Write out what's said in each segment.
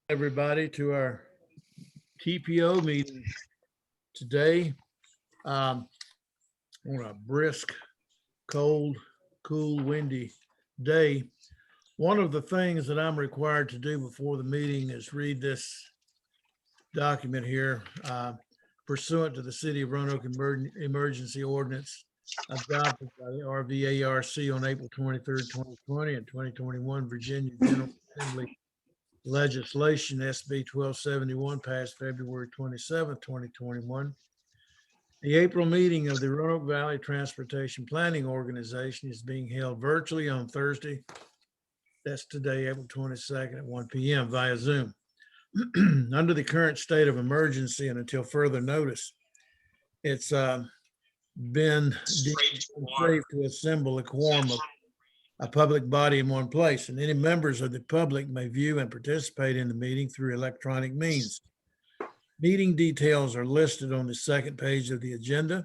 Everybody to our TPO meeting today on a brisk, cold, cool, windy day. One of the things that I'm required to do before the meeting is read this document here pursuant to the City of Roanoke Emergency Ordinance adopted by the RVARC on April 23rd, 2020 and 2021 Virginia General Assembly legislation, SB 1271, passed February 27th, 2021. The April meeting of the Roanoke Valley Transportation Planning Organization is being held virtually on Thursday. That's today, April 22nd at 1 p.m. via Zoom. Under the current state of emergency and until further notice, it's been safe to assemble a quorum of a public body in one place, and any members of the public may view and participate in the meeting through electronic means. Meeting details are listed on the second page of the agenda.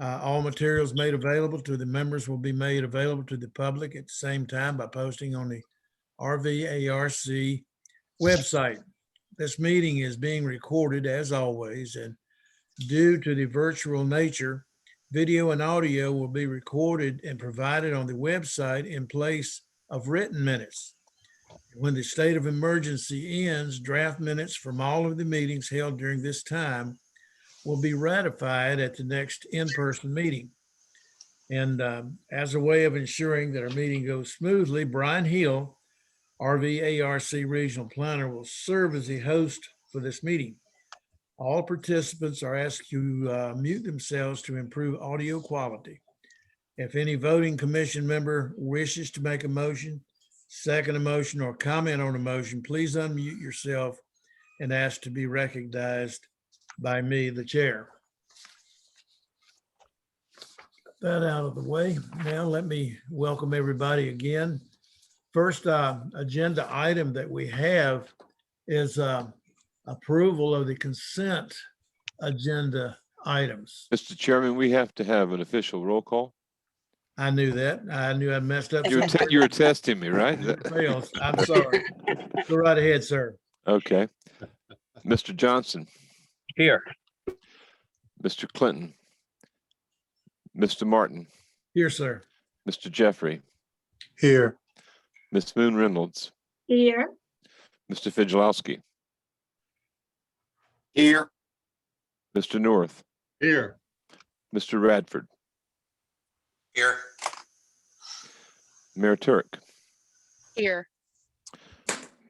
All materials made available to the members will be made available to the public at the same time by posting on the RVARC website. This meeting is being recorded as always, and due to the virtual nature, video and audio will be recorded and provided on the website in place of written minutes. When the state of emergency ends, draft minutes from all of the meetings held during this time will be ratified at the next in-person meeting. And as a way of ensuring that our meeting goes smoothly, Brian Hill, RVARC Regional Planner, will serve as the host for this meeting. All participants are asked to mute themselves to improve audio quality. If any voting commission member wishes to make a motion, second a motion, or comment on a motion, please unmute yourself and ask to be recognized by me, the chair. That out of the way. Now let me welcome everybody again. First agenda item that we have is approval of the consent agenda items. Mr. Chairman, we have to have an official roll call. I knew that. I knew I messed up. You were testing me, right? I'm sorry. Go right ahead, sir. Okay. Mr. Johnson. Here. Mr. Clinton. Mr. Martin. Here, sir. Mr. Jeffrey. Here. Ms. Moon Reynolds. Here. Mr. Fidgelowski. Here. Mr. North. Here. Mr. Radford. Here. Mayor Turk. Here.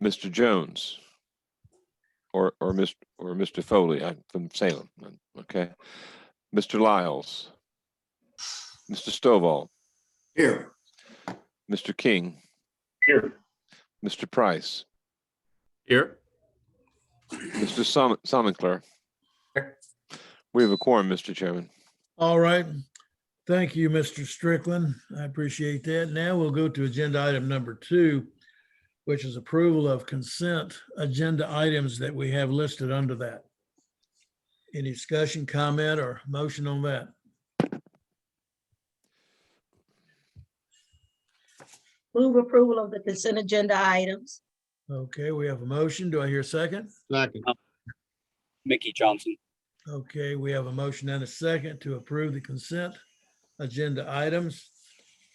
Mr. Jones. Or Mr. Foley. I'm from Salem. Okay. Mr. Lyles. Mr. Stovall. Here. Mr. King. Here. Mr. Price. Here. Mr. Samenkler. Here. We have a quorum, Mr. Chairman. All right. Thank you, Mr. Strickland. I appreciate that. Now we'll go to agenda item number 2, which is approval of consent agenda items that we have listed under that. Any discussion, comment, or motion on that? Move approval of the consent agenda items. Okay, we have a motion. Do I hear a second? Second. Mickey Johnson. Okay, we have a motion and a second to approve the consent agenda items.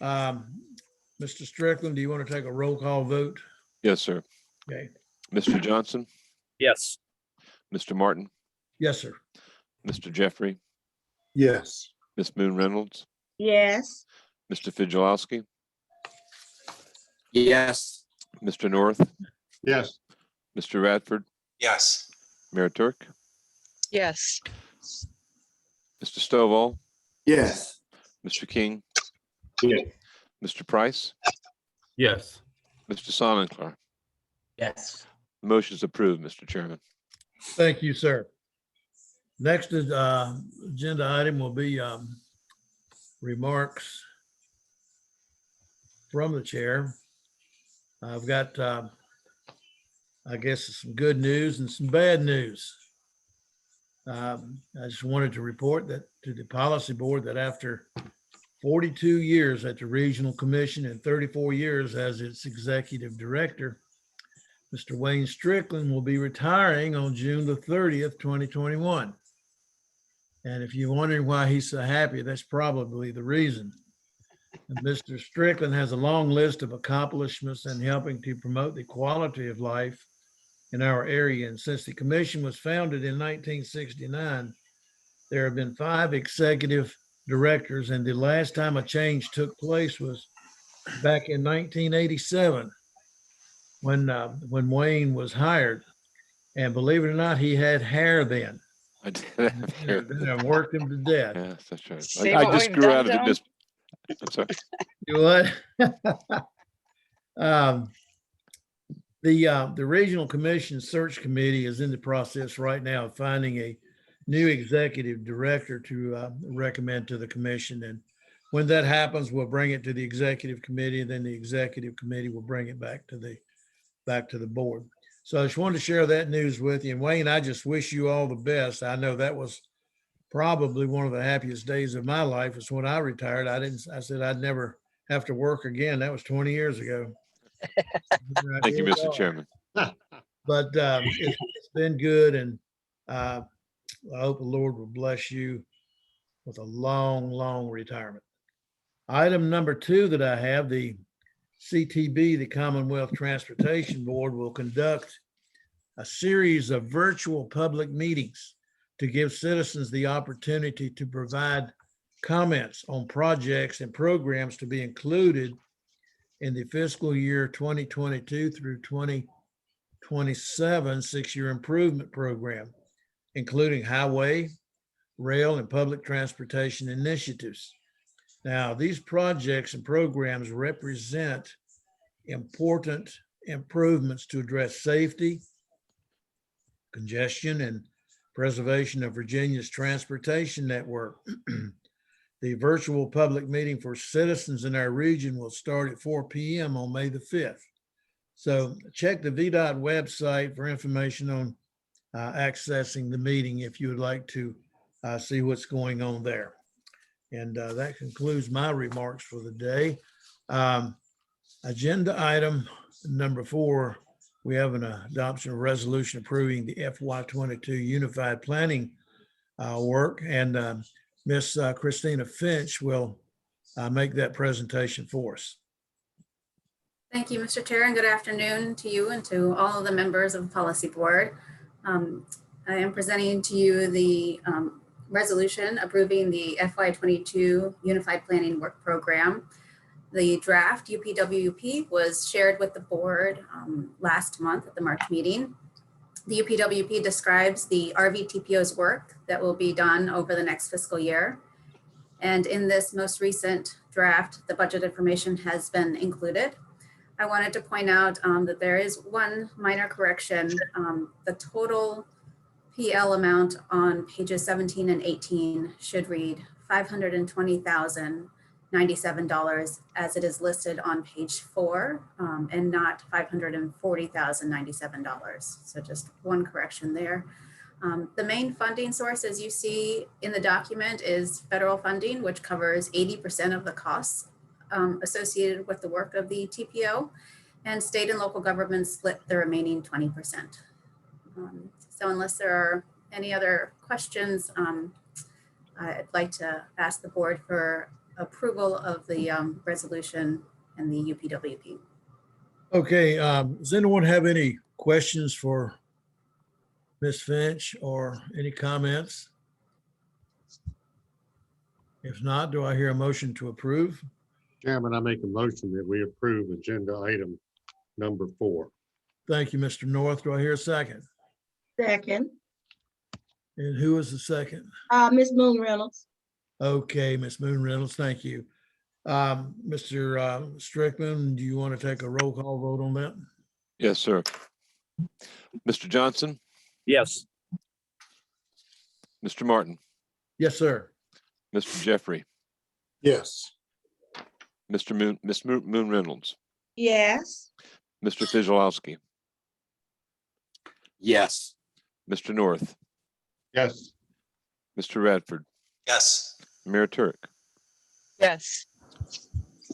Mr. Strickland, do you want to take a roll call vote? Yes, sir. Okay. Mr. Johnson. Yes. Mr. Martin. Yes, sir. Mr. Jeffrey. Yes. Ms. Moon Reynolds. Yes. Mr. Fidgelowski. Yes. Mr. North. Yes. Mr. Radford. Yes. Mayor Turk. Yes. Mr. Stovall. Yes. Mr. King. Yes. Mr. Price. Yes. Mr. Samenkler. Yes. The motion is approved, Mr. Chairman. Thank you, sir. Next is agenda item will be remarks from the chair. I've got, I guess, some good news and some bad news. I just wanted to report that to the policy board that after 42 years at the Regional Commission and 34 years as its executive director, Mr. Wayne Strickland will be retiring on June the 30th, 2021. And if you're wondering why he's so happy, that's probably the reason. And Mr. Strickland has a long list of accomplishments in helping to promote the quality of life in our area. And since the commission was founded in 1969, there have been 5 executive directors, and the last time a change took place was back in 1987 when Wayne was hired. And believe it or not, he had hair then. I did have hair. And worked him to death. Yes, that's right. See I what just we've grew done out of to the 'em? dis. I'm sorry. You what? The Regional Commission Search Committee is in the process right now of finding a new executive director to recommend to the commission. And when that happens, we'll bring it to the executive committee, and then the executive committee will bring it back to the board. So I just wanted to share that news with you. And Wayne, I just wish you all the best. I know that was probably one of the happiest days of my life is when I retired. I said I'd never have to work again. That was 20 years ago. Thank you, Mr. Chairman. But it's been good, and I hope the Lord will bless you with a long, long retirement. Item number 2 that I have, the CTB, the Commonwealth Transportation Board, will conduct a series of virtual public meetings to give citizens the opportunity to provide comments on projects and programs to be included in the fiscal year 2022 through 2027 6-year improvement program, including highway, rail, and public transportation initiatives. Now, these projects and programs represent important improvements to address safety, congestion, and preservation of Virginia's transportation network. The virtual public meeting for citizens in our region will start at 4 p.m. on May the 5th. So check the VDOT website for information on accessing the meeting if you would like to see what's going on there. And that concludes my remarks for the day. Agenda item number 4, we have an adoption of resolution approving the FY22 Unified Planning work, and Miss Christina Finch will make that presentation for us. Thank you, Mr. Chair, and good afternoon to you and to all of the members of the Policy Board. I am presenting to you the resolution approving the FY22 Unified Planning Work Program. The draft UPWP was shared with the board last month at the March meeting. The UPWP describes the RVTPO's work that will be done over the next fiscal year. And in this most recent draft, the budget information has been included. I wanted to point out that there is one minor correction. The total PL amount on pages 17 and 18 should read $520,097 as it is listed on page 4 and not $540,097. So just one correction there. The main funding source, as you see in the document, is federal funding, which covers 80% of the costs associated with the work of the TPO, and state and local governments split the remaining 20%. So unless there are any other questions, I'd like to ask the board for approval of the resolution and the UPWP. Okay, does anyone have any questions for Ms. Finch or any comments? If not, do I hear a motion to approve? Chairman, I make a motion that we approve agenda item number 4. Thank you, Mr. North. Do I hear a second? Second, And who is the second? Ms. Moon Reynolds. Okay, Ms. Moon Reynolds, thank you. Mr. Strickland, do you want to take a roll call vote on that? Yes, sir. Mr. Johnson, Yes. Mr. Martin, Yes, sir. Mr. Jeffrey, Yes. Mr. Miss Moon Reynolds, Yes. Mr. Fizolowski, Yes. Mr. North, Yes. Mr. Radford, Yes. Mayor Turk, Yes.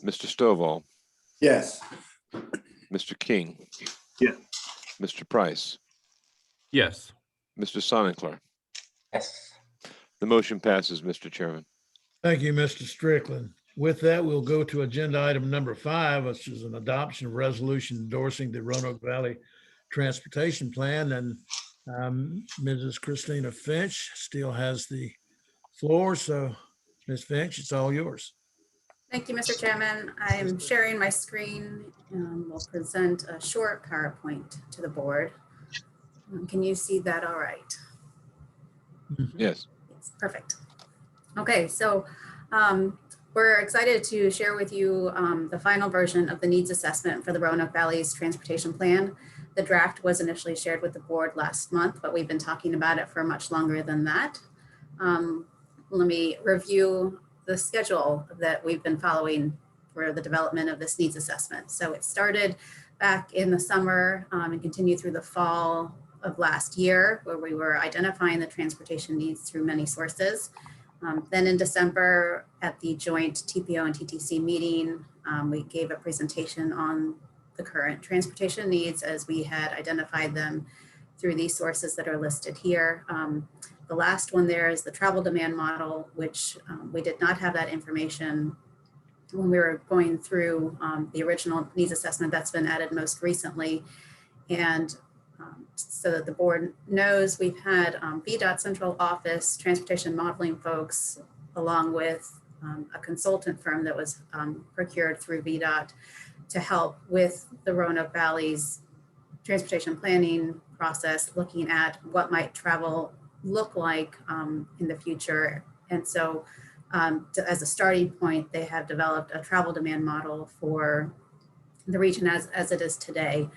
Mr. Stovall, Yes. Mr. King. Yeah. Mr. Price, Yes. Mr. Soninkler. Yes. The motion passes, Mr. Chairman. Thank you, Mr. Strickland. With that, we'll go to agenda item number 5, which is an adoption of resolution endorsing the Roanoke Valley Transportation Plan. And Mrs. Christina Finch still has the floor. So Ms. Finch, it's all yours. Thank you, Mr. Chairman. I am sharing my screen and will present a short PowerPoint to the board. Can you see that all right? Yes. Yes, perfect. Okay, so we're excited to share with you the final version of the needs assessment for the Roanoke Valley's transportation plan. The draft was initially shared with the board last month, but we've been talking about it for much longer than that. Let me review the schedule that we've been following for the development of this needs assessment. So it started back in the summer and continued through the fall of last year, where we were identifying the transportation needs through many sources. Then in December at the joint TPO and TTC meeting, we gave a presentation on the current transportation needs as we had identified them through these sources that are listed here. The last one there is the travel demand model, which we did not have that information when we were going through the original needs assessment that's been added most recently. And so that the board knows, we've had VDOT Central Office transportation modeling folks, along with a consultant firm that was procured through VDOT to help with the Roanoke Valley's transportation planning process, looking at what might travel look like in the future. And so as a starting point, they have developed a travel demand model for the region as it is today.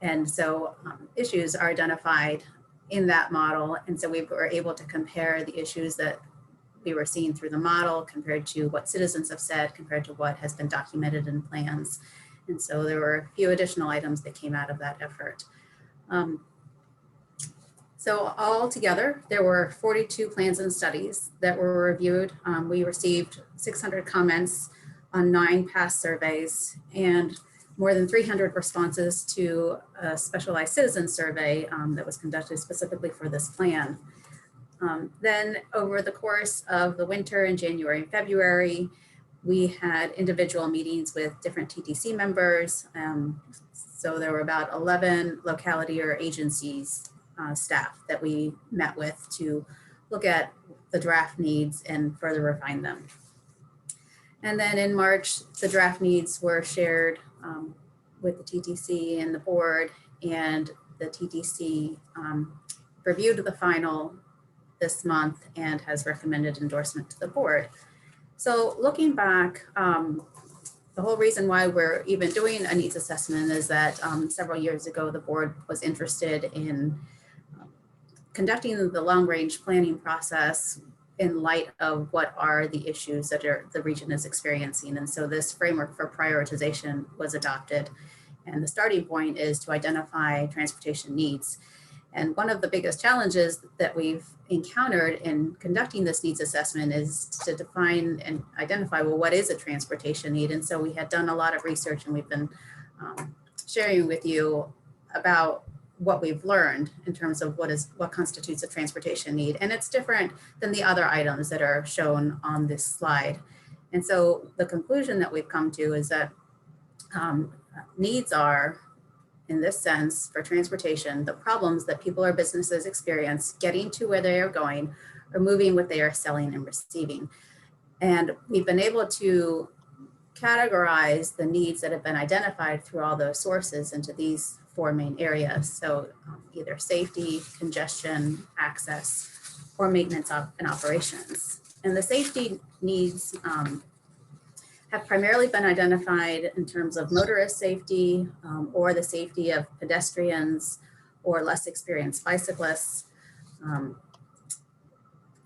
And so issues are identified in that model. And so we were able to compare the issues that we were seeing through the model compared to what citizens have said, compared to what has been documented in plans. And so there were a few additional items that came out of that effort. So all together, there were 42 plans and studies that were reviewed. We received 600 comments on 9 past surveys and more than 300 responses to a specialized citizen survey that was conducted specifically for this plan. Then over the course of the winter in January and February, we had individual meetings with different TTC members. So there were about 11 locality or agencies staff that we met with to look at the draft needs and further refine them. And then in March, the draft needs were shared with the TTC and the board, and the TTC reviewed the final this month and has recommended endorsement to the board. So looking back, the whole reason why we're even doing a needs assessment is that several years ago, the board was interested in conducting the long-range planning process in light of what are the issues that the region is experiencing. And so this framework for prioritization was adopted. And the starting point is to identify transportation needs. And one of the biggest challenges that we've encountered in conducting this needs assessment is to define and identify, well, what is a transportation need? And so we had done a lot of research, and we've been sharing with you about what we've learned in terms of what constitutes a transportation need. And it's different than the other items that are shown on this slide. And so the conclusion that we've come to is that needs are, in this sense, for transportation, the problems that people or businesses experience getting to where they are going or moving what they are selling and receiving. And we've been able to categorize the needs that have been identified through all those sources into these 4 main areas. So either safety, congestion, access, or maintenance and operations. And the safety needs have primarily been identified in terms of motorist safety or the safety of pedestrians or less experienced bicyclists.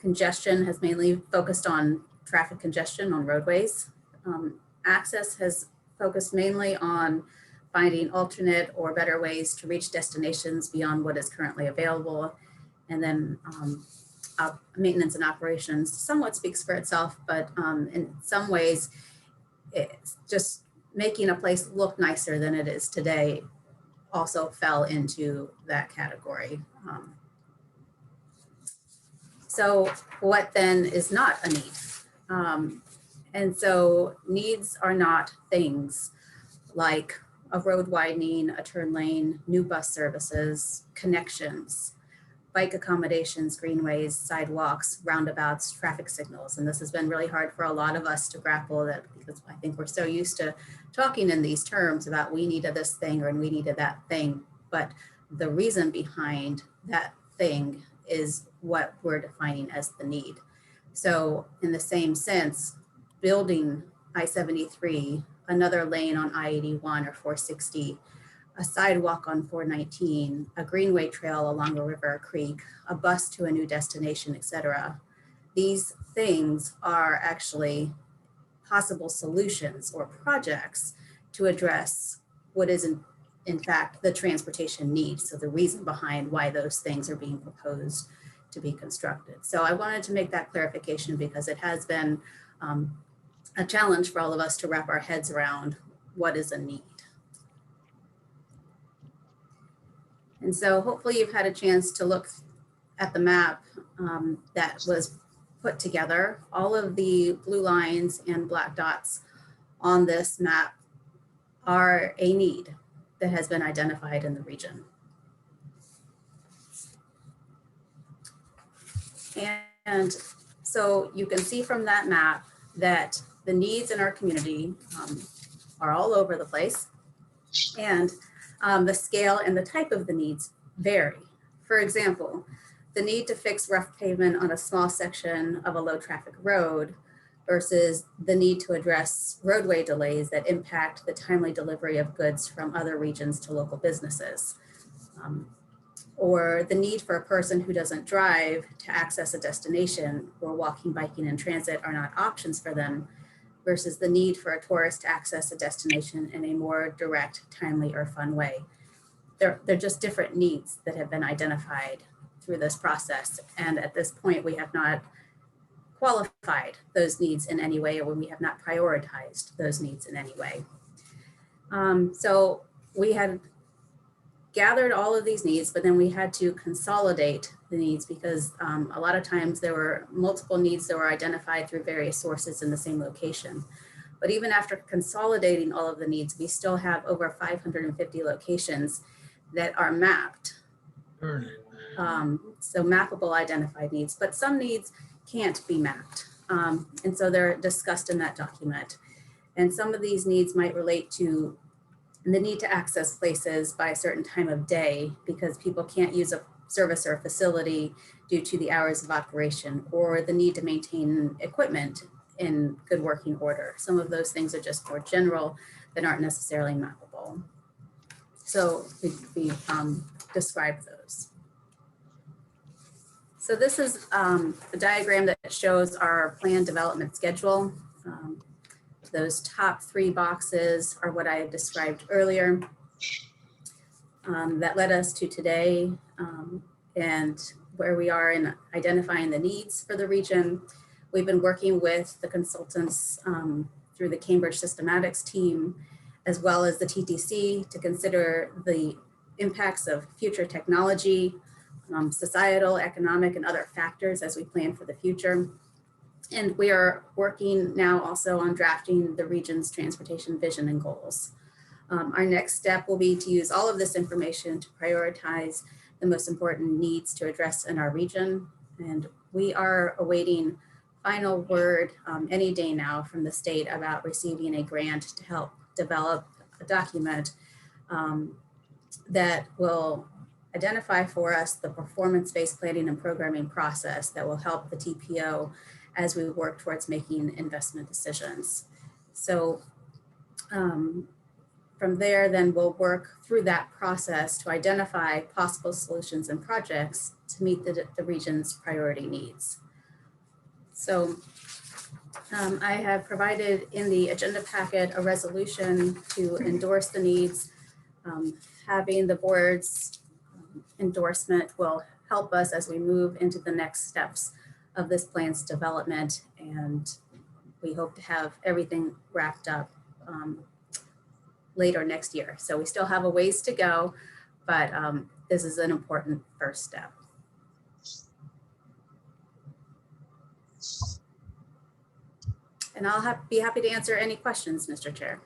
Congestion has mainly focused on traffic congestion on roadways. Access has focused mainly on finding alternate or better ways to reach destinations beyond what is currently available. And then maintenance and operations somewhat speaks for itself, but in some ways, it's just making a place look nicer than it is today also fell into that category. So what then is not a need? And so needs are not things like a road widening, a turn lane, new bus services, connections, bike accommodations, greenways, sidewalks, roundabouts, traffic signals. And this has been really hard for a lot of us to grapple that, because I think we're so used to talking in these terms about we needed this thing or we needed that thing. But the reason behind that thing is what we're defining as the need. So in the same sense, building I-73, another lane on I-81 or 460, a sidewalk on 419, a greenway trail along a river or creek, a bus to a new destination, etc. These things are actually possible solutions or projects to address what is in fact the transportation needs. So the reason behind why those things are being proposed to be constructed. So I wanted to make that clarification because it has been a challenge for all of us to wrap our heads around what is a need. And so hopefully you've had a chance to look at the map that was put together. All of the blue lines and black dots on this map are a need that has been identified in the region. And so you can see from that map that the needs in our community are all over the place, and the scale and the type of the needs vary. For example, the need to fix rough pavement on a small section of a low traffic road versus the need to address roadway delays that impact the timely delivery of goods from other regions to local businesses. Or the need for a person who doesn't drive to access a destination where walking, biking, and transit are not options for them, versus the need for a tourist to access a destination in a more direct, timely, or fun way. They're just different needs that have been identified through this process. And at this point, we have not qualified those needs in any way, or we have not prioritized those needs in any way. So we had gathered all of these needs, but then we had to consolidate the needs because a lot of times there were multiple needs that were identified through various sources in the same location. But even after consolidating all of the needs, we still have over 550 locations that are mapped. So mappable identified needs, but some needs can't be mapped. And so they're discussed in that document. And some of these needs might relate to the need to access places by a certain time of day because people can't use a service or a facility due to the hours of operation, or the need to maintain equipment in good working order. Some of those things are just more general that aren't necessarily mappable. So we describe those. So this is a diagram that shows our planned development schedule. Those top three boxes are what I had described earlier that led us to today and where we are in identifying the needs for the region. We've been working with the consultants through the Cambridge Systematics team, as well as the TTC, to consider the impacts of future technology, societal, economic, and other factors as we plan for the future. And we are working now also on drafting the region's transportation vision and goals. Our next step will be to use all of this information to prioritize the most important needs to address in our region. And we are awaiting final word any day now from the state about receiving a grant to help develop a document that will identify for us the performance-based planning and programming process that will help the TPO as we work towards making investment decisions. So from there, then we'll work through that process to identify possible solutions and projects to meet the region's priority needs. So I have provided in the agenda packet a resolution to endorse the needs. Having the board's endorsement will help us as we move into the next steps of this plan's development, and we hope to have everything wrapped up later next year. So we still have a ways to go, but this is an important first step. And I'll be happy to answer any questions, Mr. Chair.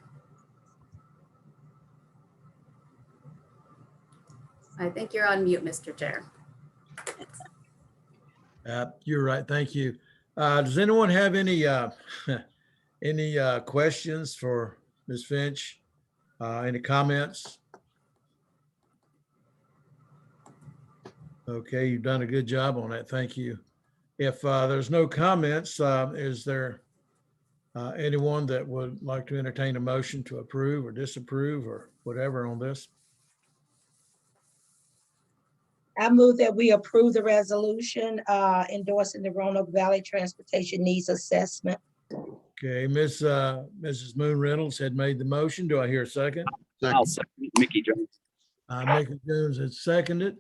I think you're on mute, Mr. Chair. You're right. Thank you. Does anyone have any questions for Ms. Finch? Any comments? Okay, you've done a good job on that. Thank you. If there's no comments, is there anyone that would like to entertain a motion to approve or disapprove or whatever on this? I move that we approve the resolution endorsing the Roanoke Valley Transportation Needs Assessment. Okay, Mrs. Moon Reynolds had made the motion. Do I hear a second? I'll Second. second Mickey Johnson. Mickey Jones has seconded.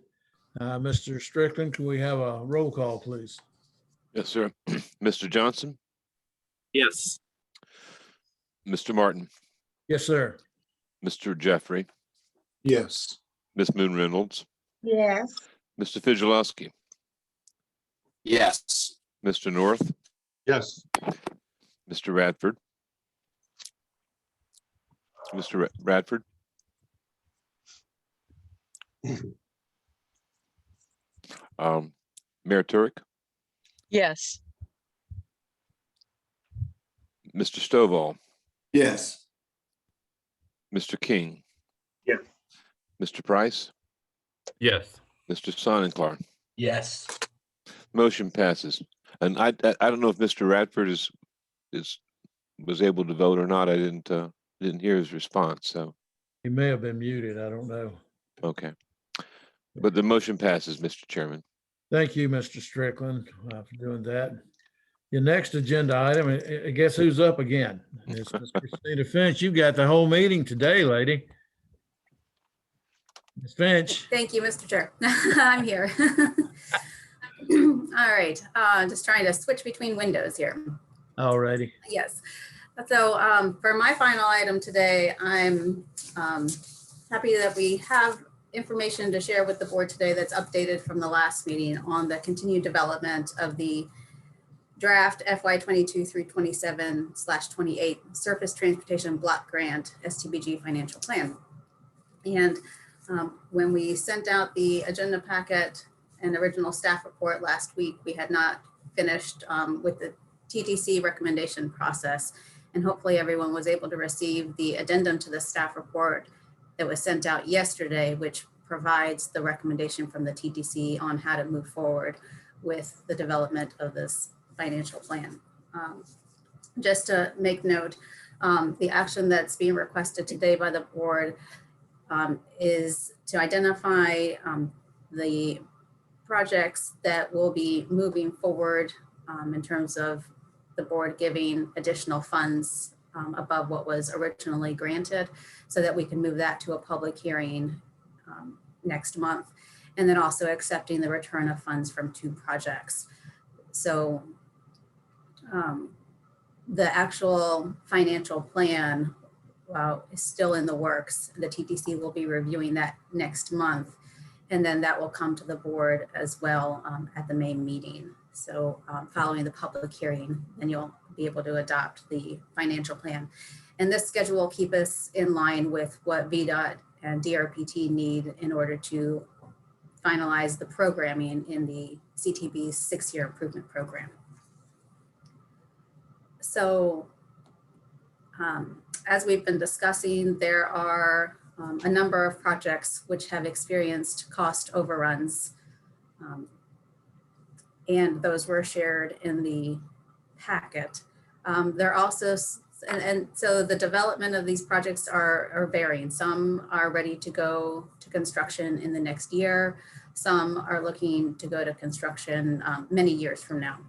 Mr. Strickland, can we have a roll call, please? Yes, sir. Mr. Johnson, Yes. Mr. Martin, Yes, sir. Mr. Jeffrey, Yes. Ms. Moon Reynolds, Yes. Mr. Fidgelowski, Yes. Mr. North, Yes. Mr. Radford, Mr. Radford, Mayor Turek, Yes. Mr. Stovall, Yes. Mr. King. Yes. Mr. Price, Yes. Mr. Soninklar. Yes. Motion passes. And I don't know if Mr. Radford was able to vote or not. I didn't hear his response. So, He may have been muted. I don't know. okay. But the motion passes, Mr. Chairman. Thank you, Mr. Strickland, for doing that. Your next agenda item, I guess who's up again? It's Ms. Christina Finch. You've got the whole meeting today, lady. Ms. Finch. Thank you, Mr. Chair. I'm here. All right, just trying to switch between windows here. All righty. Yes. So for my final item today, I'm happy that we have information to share with the board today that's updated from the last meeting on the continued development of the draft FY 22-327/28 Surface Transportation Block Grant STBG Financial Plan. And when we sent out the agenda packet and original staff report last week, we had not finished with the TTC recommendation process. And hopefully everyone was able to receive the addendum to the staff report that was sent out yesterday, which provides the recommendation from the TTC on how to move forward with the development of this financial plan. Just to make note, the action that's being requested today by the board is to identify the projects that will be moving forward in terms of the board giving additional funds above what was originally granted, so that we can move that to a public hearing next month, and then also accepting the return of funds from 2 projects. So the actual financial plan is still in the works. The TTC will be reviewing that next month, and then that will come to the board as well at the May meeting. So following the public hearing, then you'll be able to adopt the financial plan. And this schedule will keep us in line with what VDOT and DRPT need in order to finalize the programming in the CTB's 6-year improvement program. So as we've been discussing, there are a number of projects which have experienced cost overruns. And those were shared in the packet. There are also, and so the development of these projects are varying. Some are ready to go to construction in the next year. Some are looking to go to construction many years from now.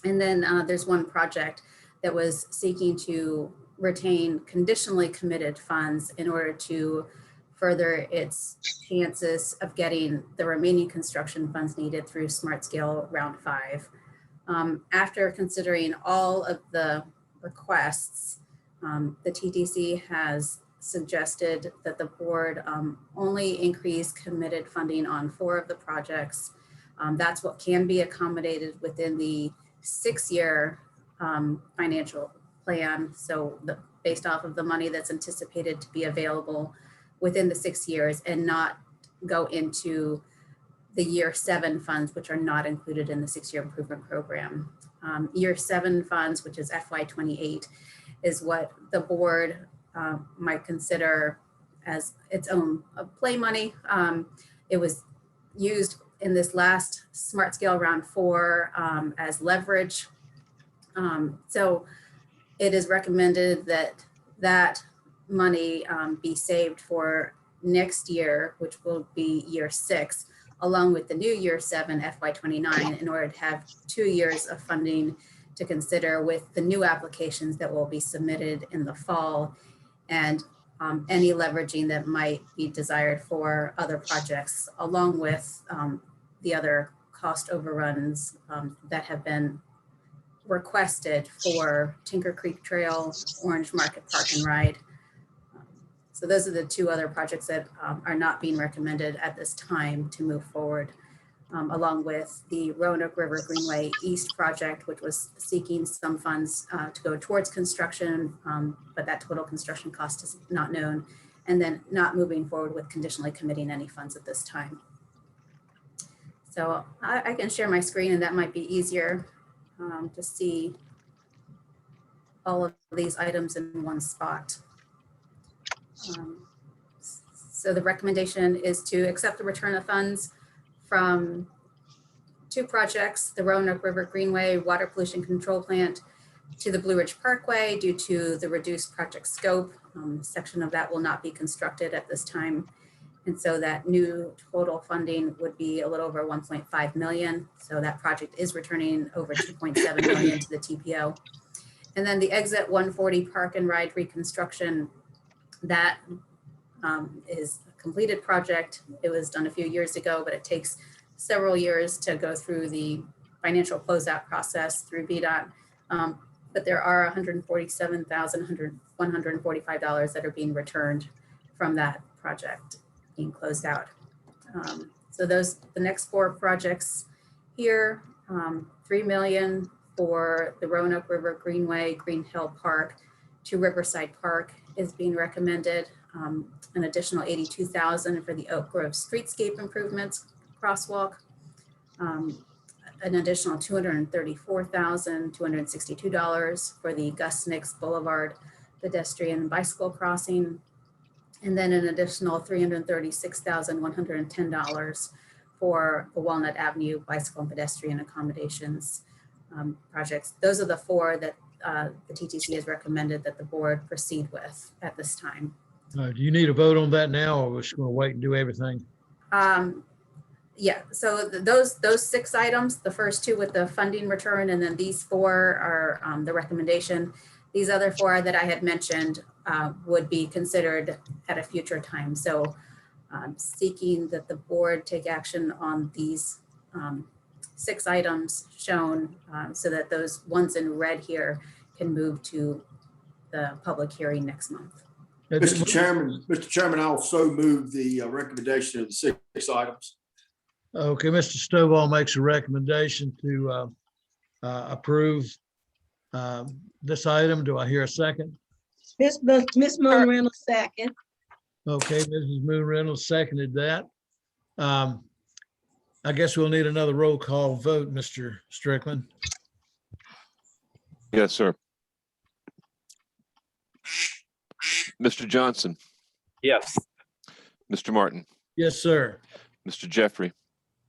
And then there's one project that was seeking to retain conditionally committed funds in order to further its chances of getting the remaining construction funds needed through Smart Scale Round 5. After considering all of the requests, the TTC has suggested that the board only increase committed funding on 4 of the projects. That's what can be accommodated within the 6-year financial plan. So based off of the money that's anticipated to be available within the 6 years, and not go into the year 7 funds, which are not included in the 6-year improvement program. Year 7 funds, which is FY28, is what the board might consider as its own play money. It was used in this last Smart Scale Round 4 as leverage. So it is recommended that that money be saved for next year, which will be year 6, along with the new year 7 FY29, in order to have 2 years of funding to consider with the new applications that will be submitted in the fall, and any leveraging that might be desired for other projects, along with the other cost overruns that have been requested for Tinker Creek Trail, Orange Market Park and Ride. So those are the 2 other projects that are not being recommended at this time to move forward, along with the Roanoke River Greenway East project, which was seeking some funds to go towards construction, but that total construction cost is not known, and then not moving forward with conditionally committing any funds at this time. So I can share my screen, and that might be easier to see all of these items in one spot. So the recommendation is to accept the return of funds from 2 projects, the Roanoke River Greenway Water Pollution Control Plant to the Blue Ridge Parkway, due to the reduced project scope. A section of that will not be constructed at this time. And so that new total funding would be a little over 1.5 million. So that project is returning over 2.7 million to the TPO. And then the Exit 140 Park and Ride reconstruction, that is a completed project. It was done a few years ago, but it takes several years to go through the financial closeout process through VDOT. But there are $147,145 that are being returned from that project being closed out. So the next 4 projects here, 3 million for the Roanoke River Greenway, Green Hill Park to Riverside Park is being recommended. An additional 82,000 for the Oak Grove streetscape improvements crosswalk. An additional $234,262 for the Gus Nix Boulevard pedestrian bicycle crossing. And then an additional $336,110 for the Walnut Avenue bicycle and pedestrian accommodations projects. Those are the 4 that the TTC has recommended that the board proceed with at this time. Do you need a vote on that now, or we're just going to wait and do everything? Yeah, so those 6 items, the first 2 with the funding return, and then these 4 are the recommendation. These other 4 that I had mentioned would be considered at a future time. So seeking that the board take action on these 6 items shown, so that those ones in red here can move to the public hearing next month. Mr. Chairman, I also move the recommendation of the 6 items. Okay, Mr. Stovall makes a recommendation to approve this item. Do I hear a second? Miss Moon Reynolds, second. Okay, Mrs. Moon Reynolds seconded that. I guess we'll need another roll call vote, Mr. Strickland. Yes, sir. Mr. Johnson, Yes. Mr. Martin, Yes, sir. Mr. Jeffrey,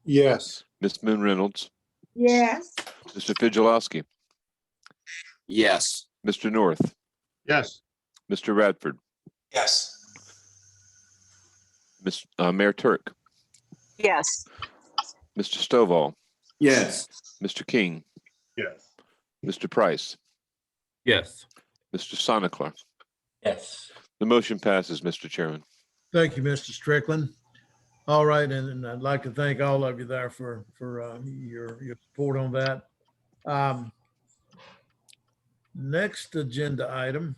Yes. Ms. Moon Reynolds, Yes. Mr. Fidgelowski, Yes. Mr. North, Yes. Mr. Radford, Yes. Mayor Turk, Yes. Mr. Stovall, Yes. Mr. King, Yes. Mr. Price, Yes. Mr. Sonicler. Yes. The motion passes, Mr. Chairman. Thank you, Mr. Strickland. All right, and I'd like to thank all of you there for your support on that. Next agenda item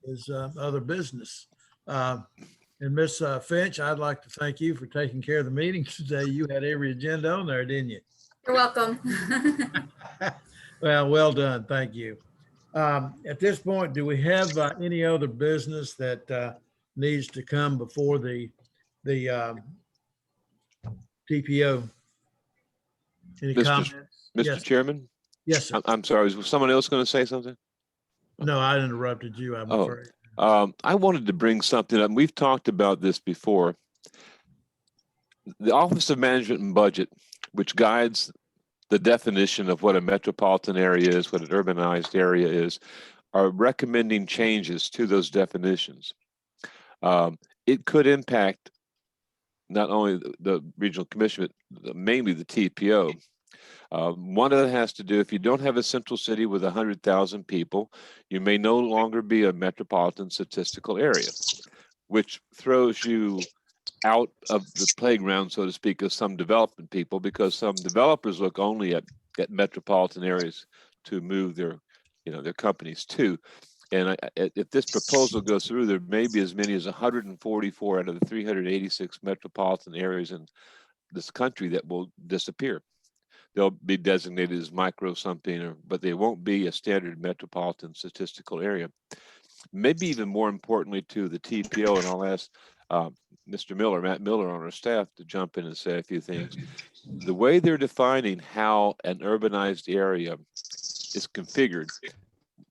is other business. And Miss Finch, I'd like to thank you for taking care of the meeting today. You had every agenda on there, didn't you? You're welcome. Well done. Thank you. At this point, do we have any other business that needs to come before the TPO? Any Mr. comments? Mr. Yes, Chairman, yes, sir. I'm sorry, was someone else going to say something? No, I interrupted you, I'm Oh. afraid. I wanted to bring something up. We've talked about this before. The Office of Management and Budget, which guides the definition of what a metropolitan area is, what an urbanized area is, are recommending changes to those definitions. It could impact not only the regional commission, but mainly the TPO. One of it has to do, if you don't have a central city with 100,000 people, you may no longer be a metropolitan statistical area, which throws you out of the playground, so to speak, of some development people, because some developers look only at metropolitan areas to move their companies to. And if this proposal goes through, there may be as many as 144 out of the 386 metropolitan areas in this country that will disappear. They'll be designated as micro something, but they won't be a standard metropolitan statistical area. Maybe even more importantly to the TPO, and I'll ask Mr. Miller, Matt Miller on our staff to jump in and say a few things. The way they're defining how an urbanized area is configured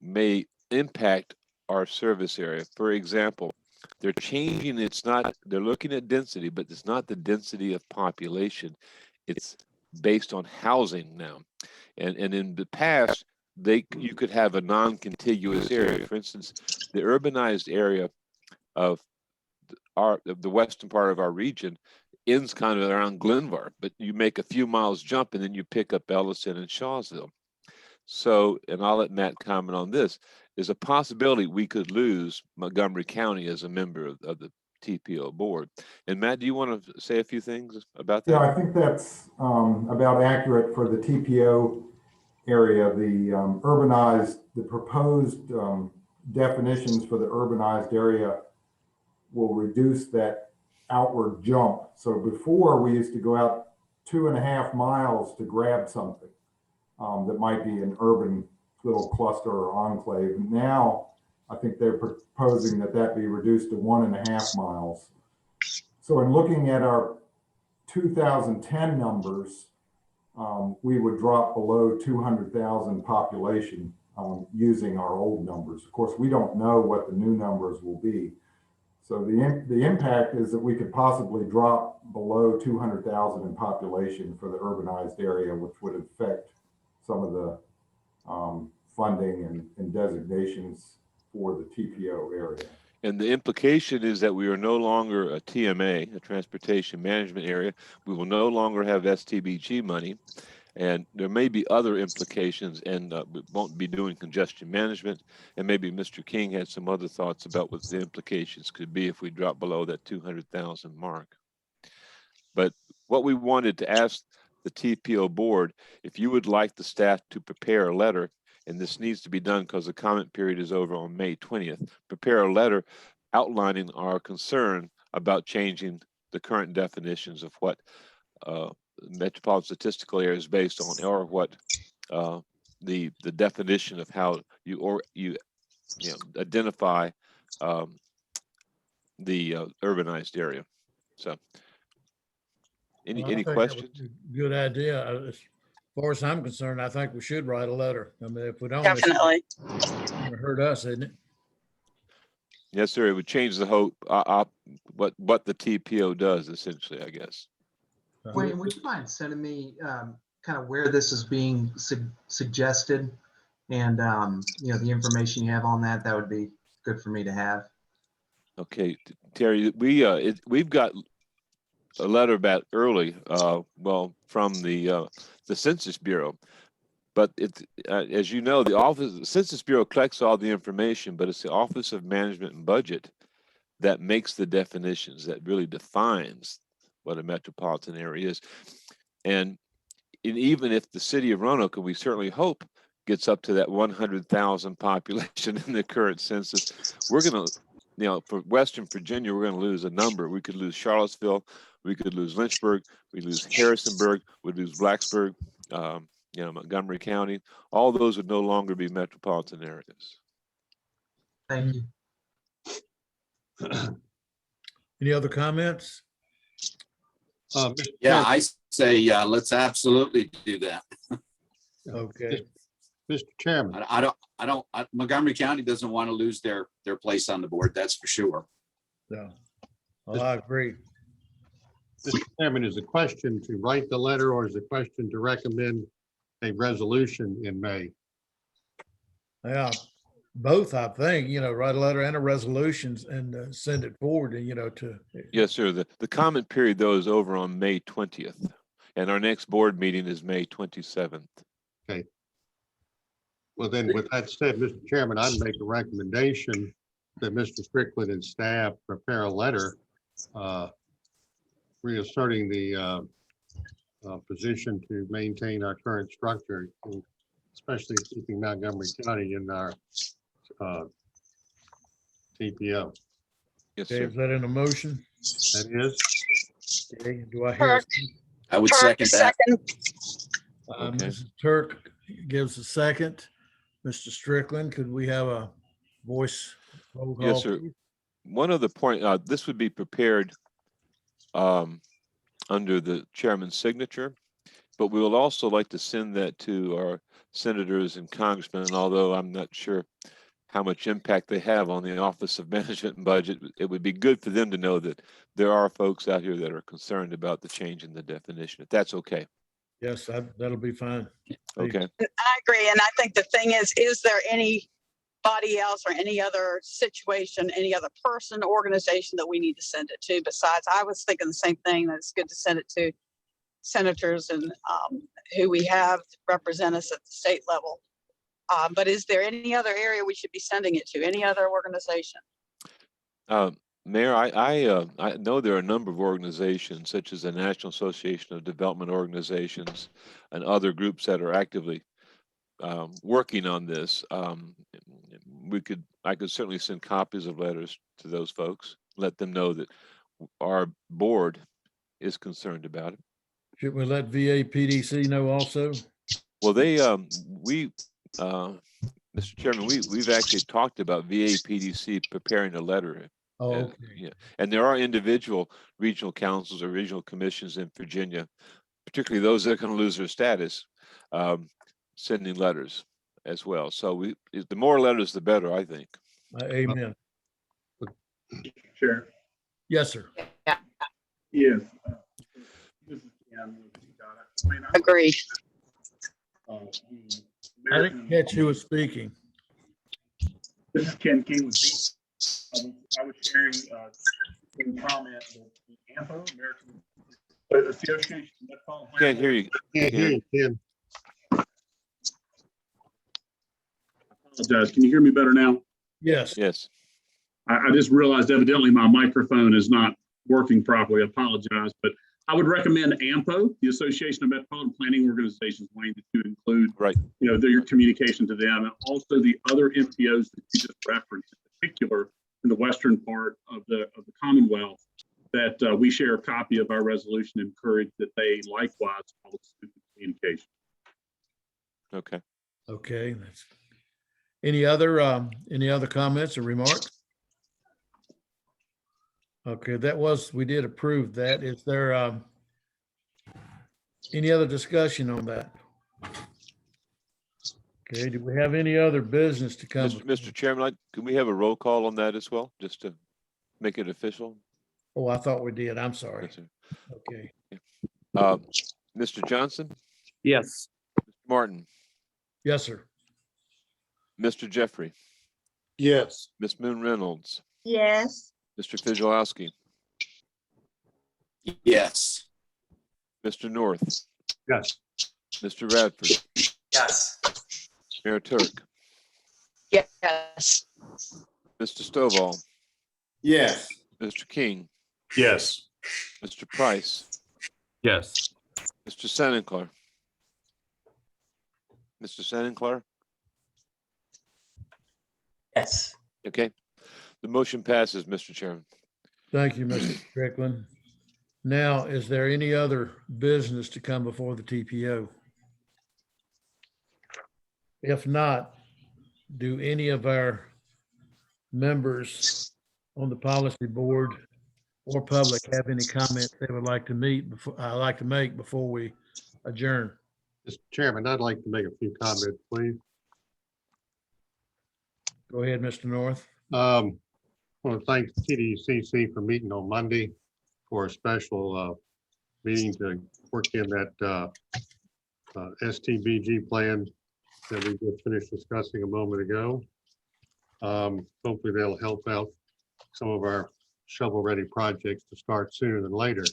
may impact our service area. For example, they're changing, they're looking at density, but it's not the density of population. It's based on housing now. And in the past, you could have a non-contiguous area. For instance, the urbanized area of the western part of our region ends kind of around Glenvar, but you make a few miles jump and then you pick up Ellison and Shawsville. So, and I'll let Matt comment on this, there's a possibility we could lose Montgomery County as a member of the TPO board. And Matt, do you want to say a few things about that? Yeah, I think that's about accurate for the TPO area. The proposed definitions for the urbanized area will reduce that outward jump. So before, we used to go out 2.5 miles to grab something that might be an urban little cluster or enclave. Now, I think they're proposing that be reduced to 1.5 miles. So in looking at our 2010 numbers, we would drop below 200,000 population using our old numbers. Of course, we don't know what the new numbers will be. So the impact is that we could possibly drop below 200,000 in population for the urbanized area, which would affect some of the funding and designations for the TPO area. And the implication is that we are no longer a TMA, a transportation management area. We will no longer have STBG money. And there may be other implications, and we won't be doing congestion management. And maybe Mr. King had some other thoughts about what the implications could be if we drop below that 200,000 mark. But what we wanted to ask the TPO board, if you would like the staff to prepare a letter, and this needs to be done because the comment period is over on May 20th, prepare a letter outlining our concern about changing the current definitions of what metropolitan statistical area is based on, or what the definition of how you identify the urbanized area. So any Well, I think that questions? was a good idea. As far as I'm concerned, I think we should write a letter. I mean, if we don't, Definitely. it's gonna hurt us, isn't it? Yes, sir. It would change the whole what the TPO does, essentially, I guess. Wayne, would you mind sending me kind of where this is being suggested and the information you have on that? That would be good for me to have. Okay, Terry, we've got a letter about early, from the Census Bureau, but it's as you know, the Census Bureau collects all the information, but it's the Office of Management and Budget that makes the definitions, that really defines what a metropolitan area is. And even if the city of Roanoke, and we certainly hope, gets up to that 100,000 population in the current census, we're going to for Western Virginia, we're going to lose a number. We could lose Charlottesville, we could lose Lynchburg, we lose Harrisonburg, we'd lose Blacksburg, Montgomery County. All those would no longer be metropolitan areas. Thank you. Any other comments? Mr. Yeah, Chairman, I say, let's absolutely do that. Okay, Mr. Chairman, Montgomery County doesn't want to lose their place on the board, that's for sure. so, well, I agree. Mr. Chairman, is the question to write the letter or is the question to recommend a resolution in May? Yeah, both, I think, write a letter and a resolutions and send it forward, to. Yes, sir. The comment period, though, is over on May 20th, and our next board meeting is May 27th. Well, then with that said, Mr. Chairman, I'd make a recommendation that Mr. Strickland and staff prepare a letter reasserting the position to maintain our current structure, especially keeping Montgomery County in our TPO. Yes, Okay, sir. is that in a motion? That is, Okay, do I hear? I would second that. Okay. Mrs. Turk gives a second. Mr. Strickland, could we have a voice roll call? Yes, sir. please? One other point, this would be prepared under the chairman's signature, but we will also like to send that to our senators and congressmen, although I'm not sure how much impact they have on the Office of Management and Budget. It would be good for them to know that there are folks out here that are concerned about the change in the definition, if that's okay. Yes, that'll be fine. Okay. I agree. And I think the thing is there anybody else or any other situation, any other person, organization that we need to send it to? Besides, I was thinking the same thing, that it's good to send it to senators and who we have represent us at the state level. But is there any other area we should be sending it to? Any other organization? Mayor, I know there are a number of organizations, such as the National Association of Development Organizations and other groups that are actively working on this. I could certainly send copies of letters to those folks, let them know that our board is concerned about it. Should we let VAPDC know also? Well, Mr. Chairman, we've actually talked about VAPDC preparing a letter. Oh, And, okay. yeah, and there are individual regional councils or regional commissions in Virginia, particularly those that are going to lose their status, sending letters as well. So the more letters, the better, I think. Amen. Chair. Yes, sir. Yes. This is Ken. Agree. I didn't catch who was speaking. This is Ken King with I was sharing in comment with the AMPO, American Association of Metropolitan. Can't hear you. can't hear you, Ken. I apologize. Can you hear me better now? Yes. Yes. I just realized evidently my microphone is not working properly. I apologize, but I would recommend AMPO, the Association of Metropolitan Planning Organizations, Wayne, that you include, Right. Your communication to them, and also the other MPOs that you just referenced, in particular in the western part of the Commonwealth, that we share a copy of our resolution and encourage that they likewise follow student communication. Okay. Okay. Any other comments or remarks? Okay, we did approve that. Is there any other discussion on that? Okay, do we have any other business to come? Mr. Chairman, can we have a roll call on that as well, just to make it official? Oh, I thought we did. I'm sorry. Yes, sir. Okay. Mr. Johnson, Yes. Martin, Yes, sir. Mr. Jeffrey, Yes. Ms. Moon Reynolds, Yes. Mr. Fizilowski, Yes. Mr. North, Yes. Mr. Radford, Yes. Mayor Turk, Yes. Mr. Stovall, Yes. Mr. King, Yes. Mr. Price, Yes. Mr. Saninclar. Mr. Saninclar? Yes. Okay. The motion passes, Mr. Chairman. Thank you, Mr. Strickland. Now, is there any other business to come before the TPO? If not, do any of our members on the policy board or public have any comments they would like to make before we adjourn? Mr. Chairman, I'd like to make a few comments, please. Go ahead, Mr. North. I want to thank TDCC for meeting on Monday for a special meeting to work in that STBG plan that we just finished discussing a moment ago. Hopefully they'll help out some of our shovel-ready projects to start sooner than later,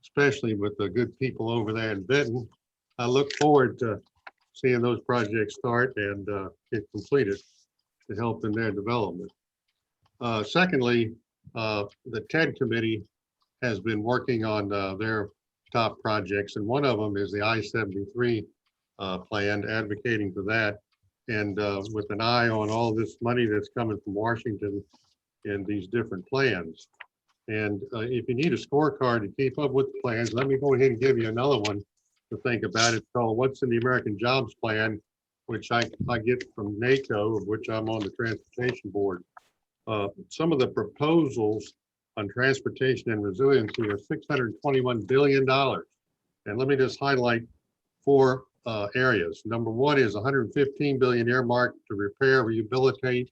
especially with the good people over there in Benton. I look forward to seeing those projects start and get completed to help in their development. Secondly, the TED committee has been working on their top projects, and one of them is the I-73 plan, advocating for that, and with an eye on all this money that's coming from Washington in these different plans. And if you need a scorecard to keep up with the plans, let me go ahead and give you another one to think about. It's called What's in the American Jobs Plan, which I get from NACO, of which I'm on the transportation board. Some of the proposals on transportation and resiliency are $621 billion. And let me just highlight four areas. Number one is $115 billion earmarked to repair, rehabilitate,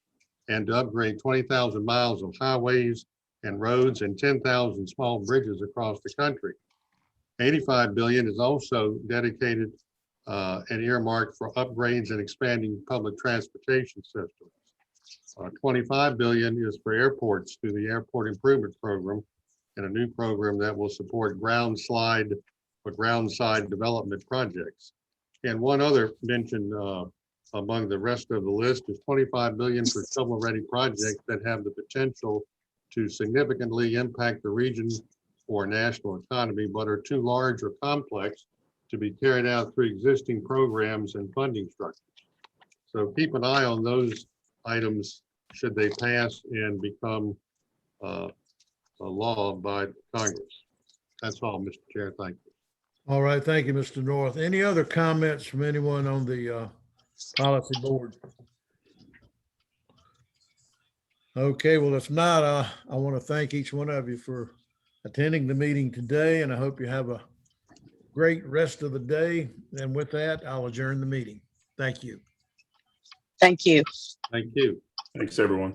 and to upgrade 20,000 miles of highways and roads and 10,000 small bridges across the country. $85 billion is also dedicated and earmarked for upgrades and expanding public transportation systems. $25 billion is for airports through the Airport Improvement Program and a new program that will support groundside development projects. And one other mention among the rest of the list is $25 billion for shovel-ready projects that have the potential to significantly impact the region or national economy, but are too large or complex to be carried out through existing programs and funding structures. So keep an eye on those items should they pass and become a law by Congress. That's all, Mr. Chair. Thank you. All right, thank you, Mr. North. Any other comments from anyone on the policy board? Okay, well, if not, I want to thank each one of you for attending the meeting today, and I hope you have a great rest of the day. And with that, I'll adjourn the meeting. Thank you. Thank you. Thank you. Thanks, everyone.